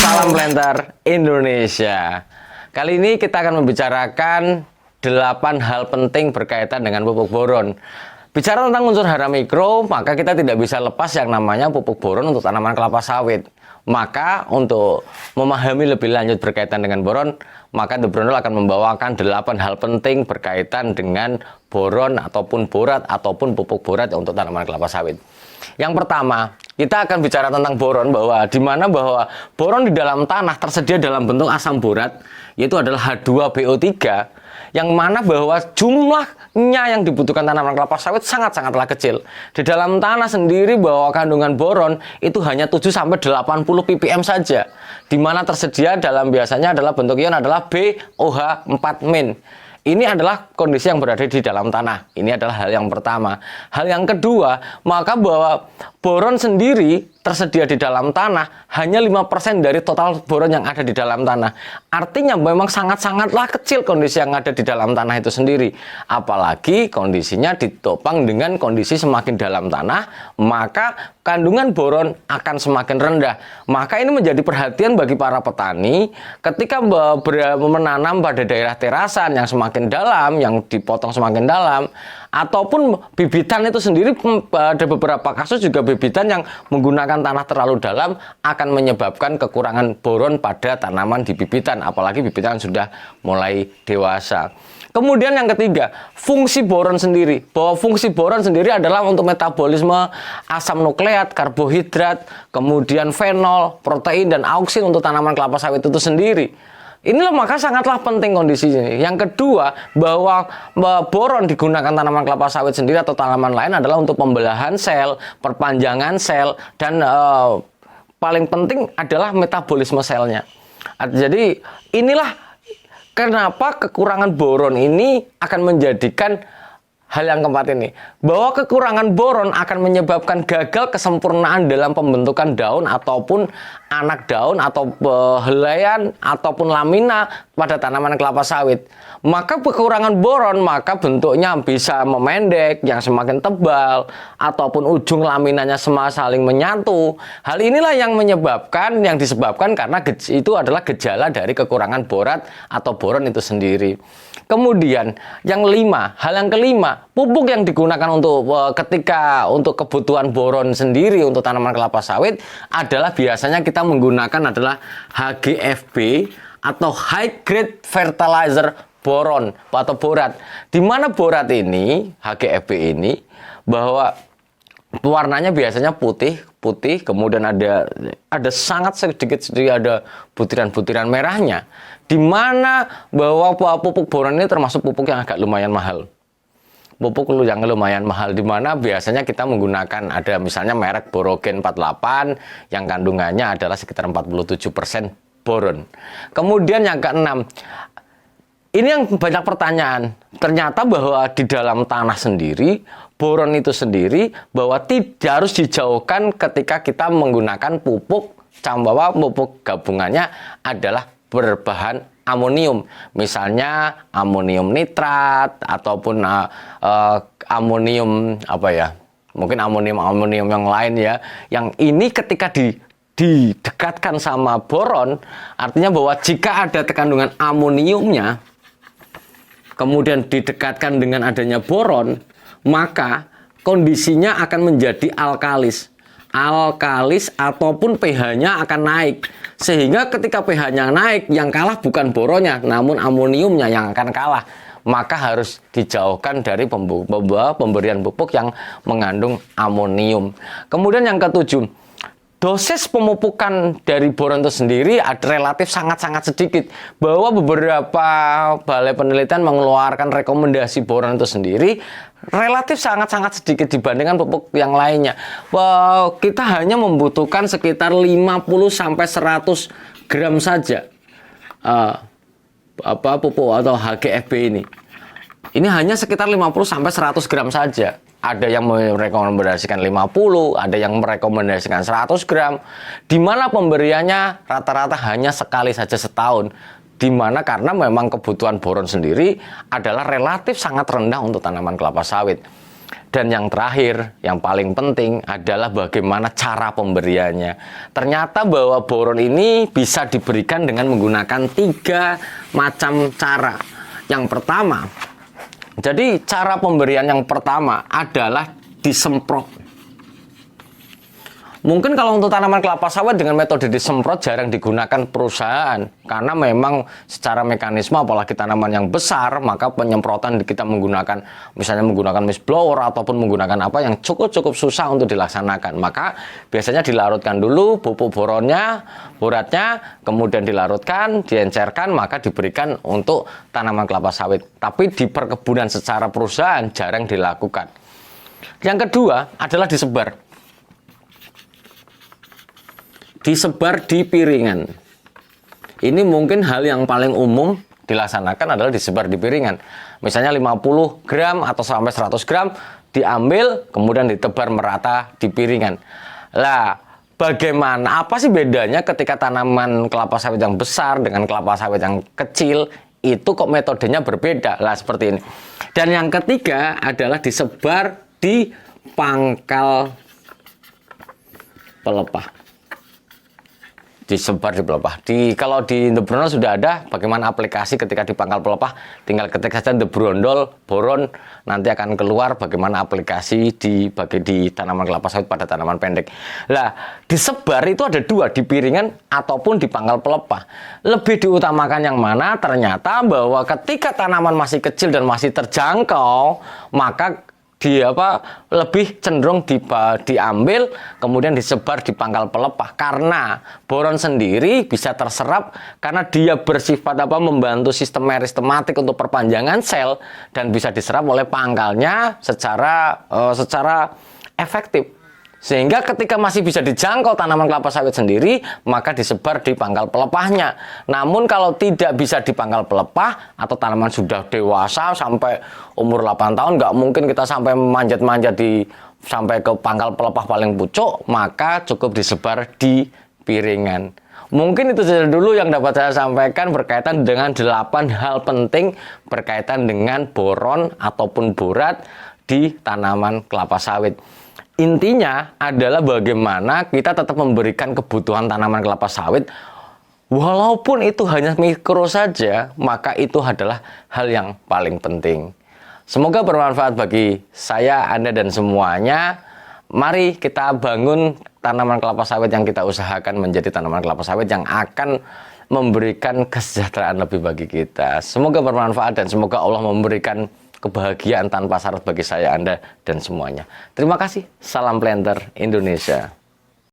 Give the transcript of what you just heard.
Salam Planter Indonesia. Kali ini kita akan membicarakan 8 hal penting berkaitan dengan pupuk boron. Bicara tentang unsur hara mikro, maka kita tidak bisa lepas yang namanya pupuk boron untuk tanaman kelapa sawit. Maka untuk memahami lebih lanjut berkaitan dengan boron, maka The Brondol akan membawakan 8 hal penting berkaitan dengan boron ataupun borat ataupun pupuk borat untuk tanaman kelapa sawit. Yang pertama, kita akan bicara tentang boron, bahwa boron di dalam tanah tersedia dalam bentuk asam borat, yaitu adalah H2PO3, yang mana bahwa jumlahnya yang dibutuhkan tanaman kelapa sawit sangat-sangatlah kecil. Di dalam tanah sendiri bahwa kandungan boron itu hanya 7-80 ppm saja, di mana tersedia dalam biasanya adalah bentuk ion adalah BOH4-. Ini adalah kondisi yang berada di dalam tanah. Ini adalah hal yang pertama. Hal yang kedua, maka bahwa boron sendiri tersedia di dalam tanah hanya 5% dari total boron yang ada di dalam tanah. Artinya memang sangat-sangatlah kecil kondisi yang ada di dalam tanah itu sendiri. Apalagi kondisinya ditopang dengan kondisi semakin dalam tanah, maka kandungan boron akan semakin rendah. Maka ini menjadi perhatian bagi para petani ketika menanam pada daerah terasan yang semakin dalam, yang dipotong semakin dalam, ataupun bibitan itu sendiri. Ada beberapa kasus juga bibitan yang menggunakan tanah terlalu dalam akan menyebabkan kekurangan boron pada tanaman di bibitan, apalagi bibitan sudah mulai dewasa. Kemudian yang ketiga, fungsi boron sendiri. Bahwa fungsi boron sendiri adalah untuk metabolisme asam nukleat, karbohidrat, kemudian fenol, protein, dan auksin untuk tanaman kelapa sawit itu sendiri. Inilah maka sangatlah penting kondisi ini. Yang kedua, bahwa boron digunakan tanaman kelapa sawit sendiri atau tanaman lain adalah untuk pembelahan sel, perpanjangan sel, dan paling penting adalah metabolisme selnya. Jadi inilah kenapa kekurangan boron ini akan menjadikan hal yang keempat ini, bahwa kekurangan boron akan menyebabkan gagal kesempurnaan dalam pembentukan daun ataupun anak daun atau helaian ataupun lamina pada tanaman kelapa sawit. Maka kekurangan boron maka bentuknya bisa memendek, yang semakin tebal, ataupun ujung laminanya saling menyatu. Hal inilah yang disebabkan karena itu adalah gejala dari kekurangan borat atau boron itu sendiri. Kemudian hal yang kelima, pupuk yang digunakan untuk kebutuhan boron sendiri untuk tanaman kelapa sawit adalah biasanya kita menggunakan adalah HGFB atau High Grade Fertilizer Boron atau borat. Di mana borat ini, HGFB ini, bahwa warnanya biasanya putih, kemudian ada sangat sedikit ada butiran-butiran merahnya. Di mana bahwa pupuk boron ini termasuk pupuk yang agak lumayan mahal. Pupuk yang lumayan mahal, di mana biasanya kita menggunakan ada misalnya merek Borogen 48 yang kandungannya adalah sekitar 47% boron. Kemudian yang keenam, ini yang banyak pertanyaan. Ternyata bahwa di dalam tanah sendiri, boron itu sendiri bahwa tidak harus dijauhkan ketika kita menggunakan pupuk, bahwa pupuk gabungannya adalah berbahan amonium. Misalnya amonium nitrat ataupun amonium mungkin amonium yang lain ya. Yang ini ketika didekatkan sama boron, artinya bahwa jika ada kandungan amoniumnya kemudian didekatkan dengan adanya boron, maka kondisinya akan menjadi alkalis ataupun pH-nya akan naik. Sehingga ketika pH-nya naik, yang kalah bukan boronnya, namun amoniumnya yang akan kalah. Maka harus dijauhkan dari pemberian pupuk yang mengandung amonium. Kemudian yang ketujuh, dosis pemupukan dari boron itu sendiri relatif sangat-sangat sedikit. Bahwa beberapa balai penelitian mengeluarkan rekomendasi boron itu sendiri relatif sangat-sangat sedikit dibandingkan pupuk yang lainnya. Kita hanya membutuhkan sekitar 50-100 gram saja pupuk atau HGFB ini. Ini hanya sekitar 50-100 gram saja. Ada yang merekomendasikan 50, ada yang merekomendasikan 100 gram. Di mana pemberiannya rata-rata hanya sekali saja setahun. Di mana karena memang kebutuhan boron sendiri adalah relatif sangat rendah untuk tanaman kelapa sawit. Dan yang terakhir, yang paling penting adalah bagaimana cara pemberiannya. Ternyata bahwa boron ini bisa diberikan dengan menggunakan 3 macam cara. Yang pertama, jadi cara pemberian yang pertama adalah disemprot. Mungkin kalau untuk tanaman kelapa sawit dengan metode disemprot jarang digunakan perusahaan, karena memang secara mekanisme apalagi tanaman yang besar, maka penyemprotan kita menggunakan misalnya menggunakan mist blower ataupun menggunakan apa yang cukup susah untuk dilaksanakan. Maka biasanya dilarutkan dulu pupuk boronnya, boratnya, kemudian dilarutkan, diencerkan, maka diberikan untuk tanaman kelapa sawit. Tapi di perkebunan secara perusahaan jarang dilakukan. Yang kedua adalah disebar di piringan. Ini mungkin hal yang paling umum dilaksanakan adalah disebar di piringan. Misalnya 50 gram atau sampai 100 gram diambil, kemudian ditebar merata di piringan. Lah, bagaimana? Apa sih bedanya ketika tanaman kelapa sawit yang besar dengan kelapa sawit yang kecil? Itu kok metodenya berbeda? Lah, seperti ini. Dan yang ketiga adalah disebar di pangkal pelepah. Disebar di pelepah. Kalau di The Brondol sudah ada bagaimana aplikasi ketika di pangkal pelepah, tinggal ketik saja The Brondol boron, nanti akan keluar bagaimana aplikasi dibagi di tanaman kelapa sawit pada tanaman pendek. Lah, disebar itu ada 2, di piringan ataupun di pangkal pelepah. Lebih diutamakan yang mana? Ternyata bahwa ketika tanaman masih kecil dan masih terjangkau, maka lebih cenderung diambil kemudian disebar di pangkal pelepah, karena boron sendiri bisa terserap karena dia bersifat membantu sistem meristematik untuk perpanjangan sel dan bisa diserap oleh pangkalnya secara efektif. Sehingga ketika masih bisa dijangkau tanaman kelapa sawit sendiri, maka disebar di pangkal pelepahnya. Namun kalau tidak bisa di pangkal pelepah atau tanaman sudah dewasa sampai umur 8 tahun, nggak mungkin kita sampai manjat-manjat sampai ke pangkal pelepah paling pucuk, maka cukup disebar di piringan. Mungkin itu saja dulu yang dapat saya sampaikan berkaitan dengan 8 hal penting berkaitan dengan boron ataupun borat di tanaman kelapa sawit. Intinya adalah bagaimana kita tetap memberikan kebutuhan tanaman kelapa sawit, walaupun itu hanya mikro saja, maka itu adalah hal yang paling penting. Semoga bermanfaat bagi saya, Anda, dan semuanya. Mari kita bangun tanaman kelapa sawit yang kita usahakan menjadi tanaman kelapa sawit yang akan memberikan kesejahteraan lebih bagi kita. Semoga bermanfaat dan semoga Allah memberikan kebahagiaan tanpa syarat bagi saya, Anda, dan semuanya. Terima kasih. Salam Planter Indonesia.